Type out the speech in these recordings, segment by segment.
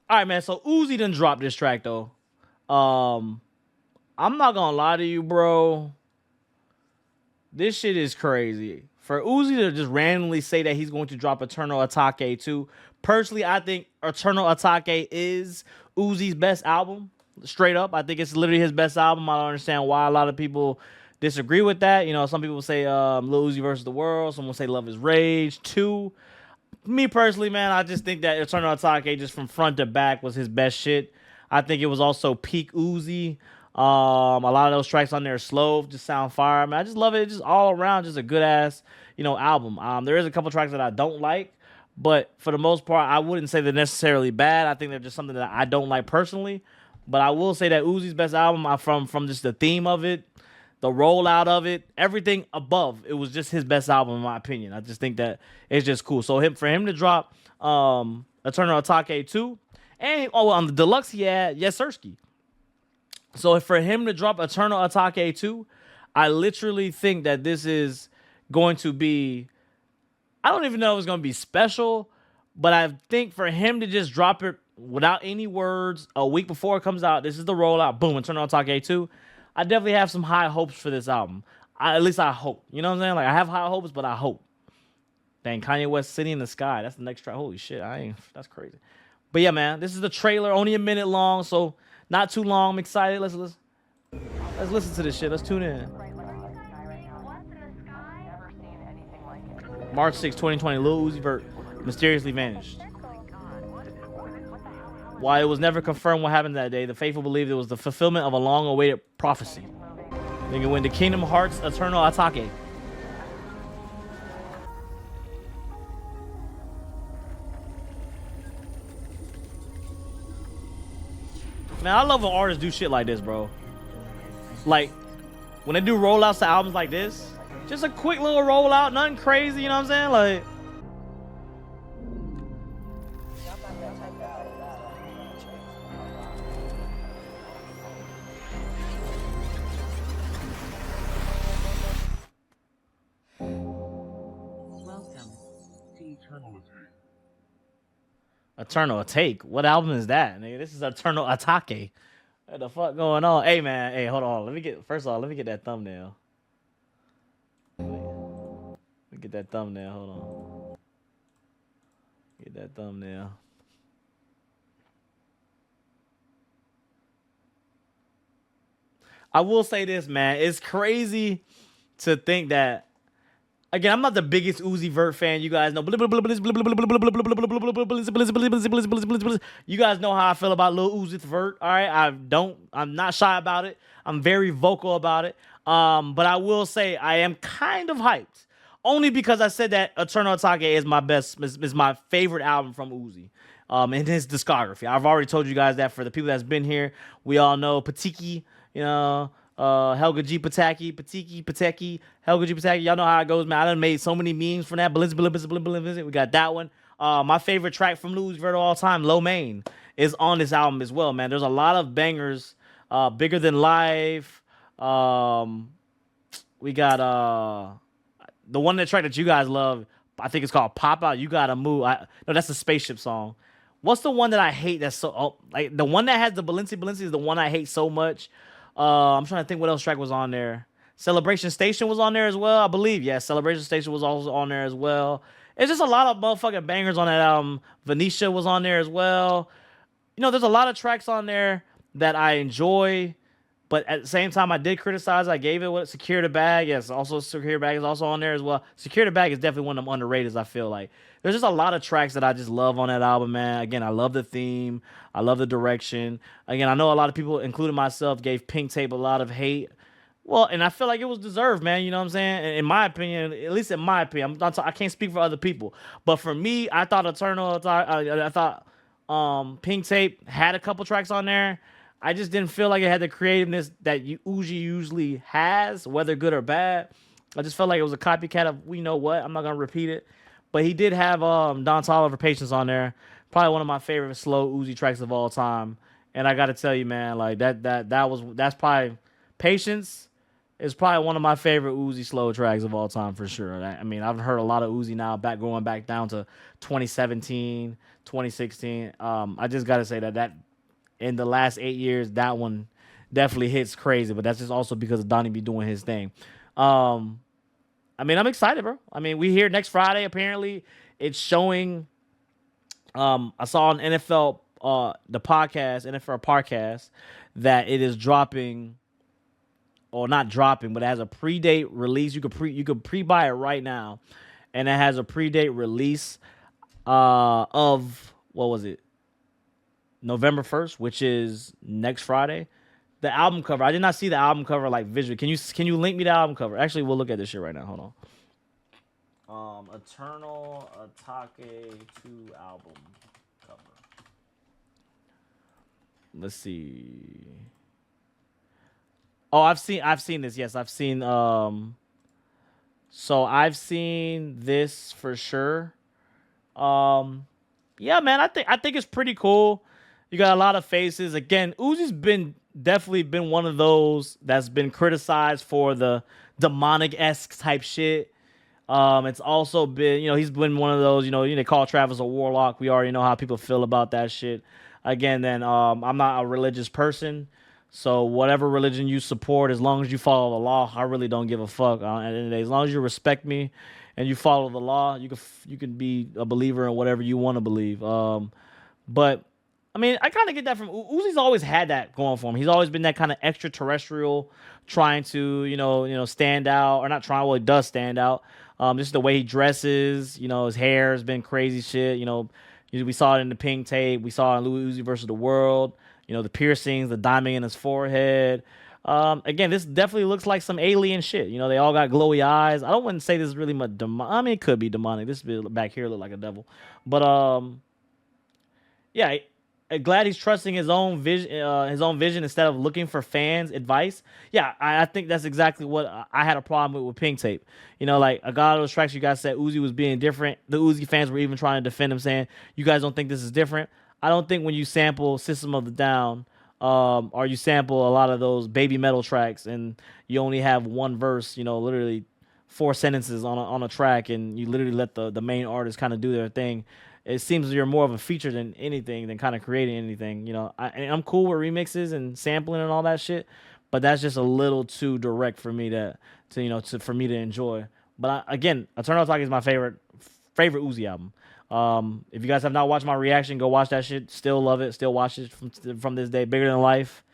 All right, man. So Uzi done dropped this track though. Um, I'm not gonna lie to you, bro. This shit is crazy. For Uzi to just randomly say that he's going to drop Eternal Atake 2. Personally, I think Eternal Atake is Uzi's best album. Straight up. I think it's literally his best album. I don't understand why a lot of people disagree with that. You know, some people say Lil Uzi versus the World. Some will say Love is Rage 2. Me personally, man, I just think that Eternal Atake just from front to back was his best shit. I think it was also peak Uzi. A lot of those tracks on there slow, just sound fire. Man, I just love it. Just all around, just a good ass, album. There is a couple tracks that I don't like, but for the most part, I wouldn't say they're necessarily bad. I think they're just something that I don't like personally. But I will say that Uzi's best album, from just the theme of it, the rollout of it, everything above, it was just his best album in my opinion. I just think that it's just cool. So for him to drop Eternal Atake 2, and on the deluxe he had Yesersky. So for him to drop Eternal Atake 2, I literally think that this is going to be, I don't even know if it's going to be special, but I think for him to just drop it without any words a week before it comes out, this is the rollout, boom, Eternal Atake 2. I definitely have some high hopes for this album. At least I hope. You know what I'm saying? Like, I have high hopes, but I hope. Dang, Kanye West, City in the Sky. That's the next track. Holy shit, that's crazy. But yeah, man, this is the trailer, only a minute long, so not too long. I'm excited. Let's listen to this shit. Let's tune in. March 6, 2020, Lil Uzi Vert mysteriously vanished. While it was never confirmed what happened that day, the faithful believed it was the fulfillment of a long-awaited prophecy. Nigga went to Kingdom Hearts Eternal Atake. Man, I love when artists do shit like this, bro. Like, when they do rollouts to albums like this, just a quick little rollout, nothing crazy, you know what I'm saying? Like, Eternal Atake. What album is that, nigga? This is Eternal Atake. What the fuck going on? Hey, man. Hey, hold on. Let me get that thumbnail. Let me get that thumbnail. Hold on. Get that thumbnail. I will say this, man. It's crazy to think that. Again, I'm not the biggest Uzi Vert fan. You guys know. You guys know how I feel about Lil Uzi Vert. All right, I'm not shy about it. I'm very vocal about it. But I will say I am kind of hyped, only because I said that Eternal Atake is my favorite album from Uzi. In his discography. I've already told you guys that. For the people that's been here, we all know Patiki, Helga G Pateki, Helga G Pateki. Y'all know how it goes, man. I done made so many memes from that. We got that one. My favorite track from Lil Uzi Vert of all time, Lo Mein, is on this album as well, man. There's a lot of bangers. Bigger Than Life. We got the one that track that you guys love. I think it's called Pop Out. You Gotta Move. No, that's a Spaceship song. What's the one that I hate? That's so like the one that has the Balenci is the one I hate so much. I'm trying to think what else track was on there. Celebration Station was on there as well, I believe. Yeah, Celebration Station was also on there as well. It's just a lot of motherfucking bangers on that album. Venetia was on there as well. There's a lot of tracks on there that I enjoy, but at the same time, I did criticize. I gave it what Secure the Bag. Yes, also Secure the Bag is also on there as well. Secure the Bag is definitely one of them underrated, I feel like. There's just a lot of tracks that I just love on that album, man. Again, I love the theme. I love the direction. Again, I know a lot of people, including myself, gave Pink Tape a lot of hate. Well, and I feel like it was deserved, man. You know what I'm saying? In my opinion, at least in my opinion, I can't speak for other people. But for me, I thought I thought Pink Tape had a couple tracks on there. I just didn't feel like it had the creativeness that Uzi usually has, whether good or bad. I just felt like it was a copycat of, you know what, I'm not going to repeat it. But he did have Don Toliver Patience on there. Probably one of my favorite slow Uzi tracks of all time. And I got to tell you, man, like that's probably Patience, It's probably one of my favorite Uzi slow tracks of all time for sure. I mean, I've heard a lot of Uzi now, going back down to 2017, 2016. I just gotta say that in the last 8 years, that one definitely hits crazy. But that's just also because of Donnie be doing his thing. Um, I mean, I'm excited, bro. I mean, we here next Friday. Apparently, it's showing. I saw on NFL, the podcast, NFL podcast, that it is dropping, or not dropping, but it has a pre-date release. You could pre-buy it right now, and it has a pre-date release of, what was it, November 1st, which is next Friday. The album cover. I did not see the album cover like visually. Can you link me the album cover? Actually, we'll look at this shit right now. Hold on. Eternal Atake 2 album cover. Let's see. Oh, I've seen this. Yes, I've seen so I've seen this for sure. Yeah, man, I think it's pretty cool. You got a lot of faces. Again, Uzi's definitely been one of those that's been criticized for the demonic-esque type shit. It's also been, he's been one of those, they call Travis a warlock. We already know how people feel about that shit. Again, then I'm not a religious person, so whatever religion you support, as long as you follow the law, I really don't give a fuck. At the end of the day, as long as you respect me and you follow the law, you can be a believer in whatever you want to believe. But I mean, I kind of get that from Uzi's always had that going for him. He's always been that kind of extraterrestrial, trying to stand out, or not trying. Well, he does stand out. Just the way he dresses, his hair has been crazy shit. We saw it in the Pink Tape. We saw it in Lil Uzi versus the World. The piercings, the diamond in his forehead. Again, this definitely looks like some alien shit. They all got glowy eyes. I don't want to say this is really much demonic. I mean, it could be demonic. This back here look like a devil. But yeah, glad he's trusting his own vision instead of looking for fans' advice. Yeah, I think that's exactly what I had a problem with Pink Tape. Like a lot of those tracks you guys said Uzi was being different. The Uzi fans were even trying to defend him, saying, "You guys don't think this is different?" I don't think when you sample System of the Down, or you sample a lot of those Baby Metal tracks, and you only have one verse, literally 4 sentences on a track, and you literally let the main artist kind of do their thing. It seems you're more of a feature than anything, than kind of creating anything. I'm cool with remixes and sampling and all that shit, but that's just a little too direct for me for me to enjoy. But again, Eternal Talk is my favorite Uzi album. If you guys have not watched my reaction, go watch that shit. Still love it. Still watch it from this day. Bigger than life.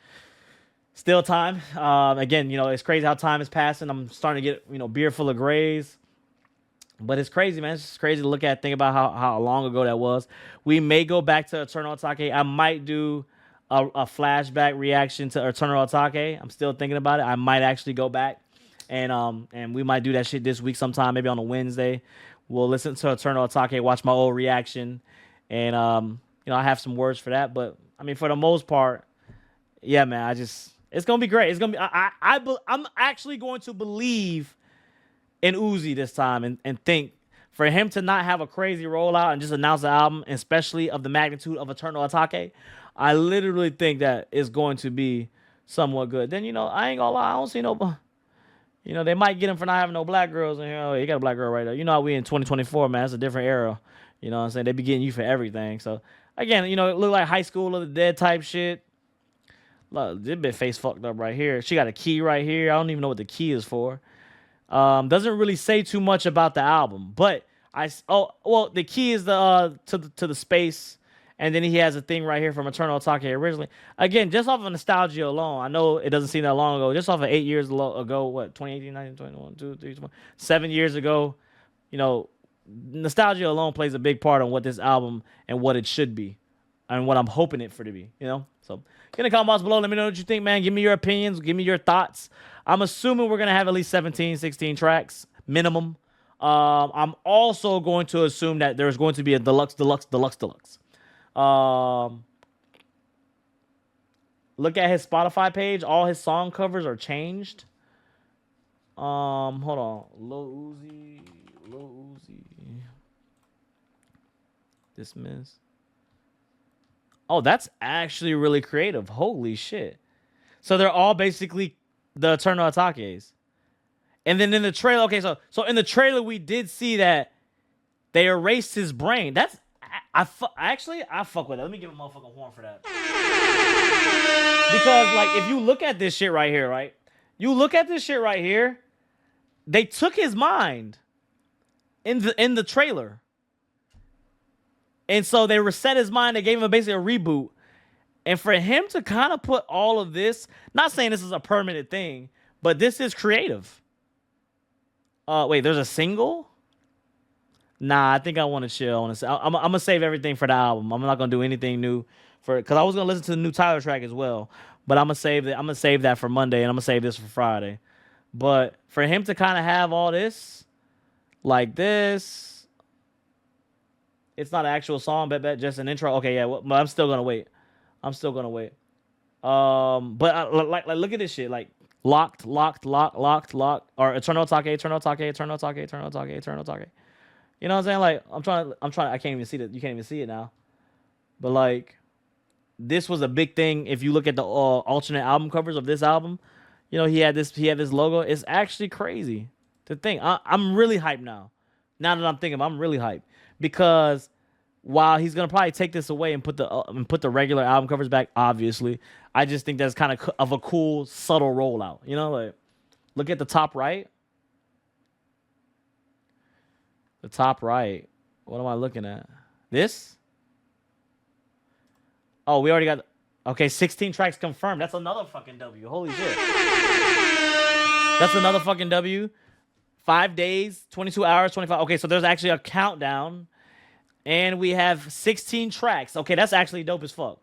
Still time. Again, it's crazy how time is passing. I'm starting to get beer full of grays. But it's crazy, man. It's just crazy to look at. Think about how long ago that was. We may go back to Eternal Atake. I might do a flashback reaction to Eternal Atake. I'm still thinking about it. I might actually go back and we might do that shit this week sometime, maybe on a Wednesday. We'll listen to Eternal Atake, watch my old reaction, and I have some words for that. But I mean, for the most part, yeah, man. It's gonna be great. It's gonna be. I'm actually going to believe in Uzi this time, and think for him to not have a crazy rollout and just announce the album, especially of the magnitude of Eternal Atake, I literally think that it's going to be somewhat good. Then I ain't gonna lie, I don't see no. They might get him for not having no black girls in here. Oh, you got a black girl right there. How we in 2024, man. It's a different era. You know what I'm saying? They be getting you for everything. So again, it look like High School of the Dead type shit. Look, this bit face fucked up right here. She got a key right here. I don't even know what the key is for. Doesn't really say too much about the album, but the key is to the space, and then he has a thing right here from Eternal Atake originally. Again, just off of nostalgia alone, I know it doesn't seem that long ago. Just off of 8 years ago, what, 2018, 19, 21, 2, 3, 4, 7 years ago, nostalgia alone plays a big part on what this album and what it should be, and what I'm hoping it for to be. So get in the comments below. Let me know what you think, man. Give me your opinions. Give me your thoughts. I'm assuming we're going to have at least 17, 16 tracks, minimum. I'm also going to assume that there's going to be a deluxe. Look at his Spotify page. All his song covers are changed. Hold on. Lil Uzi. Dismiss. Oh, that's actually really creative. Holy shit. So they're all basically the Eternal Atakes. And then in the trailer, okay, so in the trailer we did see that they erased his brain. That's actually I fuck with that. Let me give a motherfucking horn for that. Because like if you look at this shit right here, right? You look at this shit right here, they took his mind in the trailer. And so they reset his mind, they gave him basically a reboot. And for him to kind of put all of this, not saying this is a permanent thing, but this is creative. Wait, there's a single? Nah, I think I want to chill. I'm gonna save everything for the album. I'm not gonna do anything new because I was gonna listen to the new Tyler track as well. But I'm gonna save that. I'm gonna save that for Monday, and I'm gonna save this for Friday. But for him to kind of have all this, like this, it's not an actual song, bet just an intro. Okay, yeah, well, I'm still gonna wait. I'm still gonna wait. But like look at this shit, like locked, or Eternal Take. You know what I'm saying? Like I'm trying. I can't even see that. You can't even see it now. But like, this was a big thing. If you look at the alternate album covers of this album, you know he had this logo. It's actually crazy to think. I'm really hyped now. Now that I'm thinking, I'm really hyped because while he's gonna probably take this away and put the regular album covers back, obviously, I just think that's kind of a cool subtle rollout. You know, like look at the top right. The top right. What am I looking at? This? Oh, we already got... Okay, 16 tracks confirmed. That's another fucking W. Holy shit. That's another fucking W. 5 days, 22 hours, 25... Okay, so there's actually a countdown. And we have 16 tracks. Okay, that's actually dope as fuck.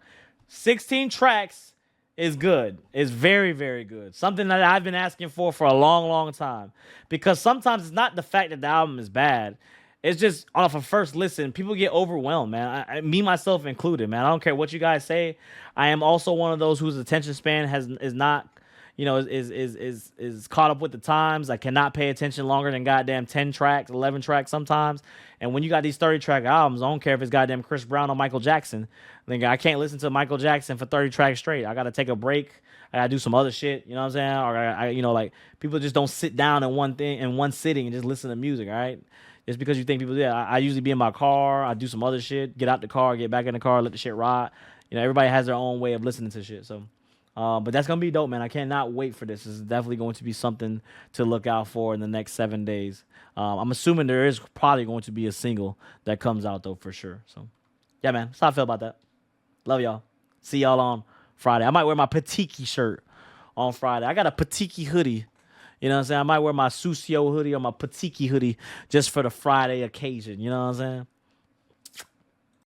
16 tracks is good. It's very, very good. Something that I've been asking for a long, long time. Because sometimes it's not the fact that the album is bad. It's just off a first listen, people get overwhelmed, man. Me, myself included, man. I don't care what you guys say. I am also one of those whose attention span is not, you know, is caught up with the times. I cannot pay attention longer than goddamn 10 tracks, 11 tracks sometimes. And when you got these 30-track albums, I don't care if it's goddamn Chris Brown or Michael Jackson. I can't listen to Michael Jackson for 30 tracks straight. I got to take a break. I got to do some other shit, you know what I'm saying? Or I you know, like people just don't sit down in one sitting and just listen to music, all right? Just because you think people, yeah, I usually be in my car, I do some other shit, get out the car, get back in the car, let the shit ride. You know, everybody has their own way of listening to shit. So, but that's gonna be dope, man. I cannot wait for this. This is definitely going to be something to look out for in the next 7 days. I'm assuming there is probably going to be a single that comes out though for sure. So, yeah, man, that's how I feel about that. Love y'all. See y'all on Friday. I might wear my Patiki shirt on Friday. I got a Patiki hoodie. You know what I'm saying? I might wear my Susio hoodie or my Patiki hoodie just for the Friday occasion. You know what I'm saying?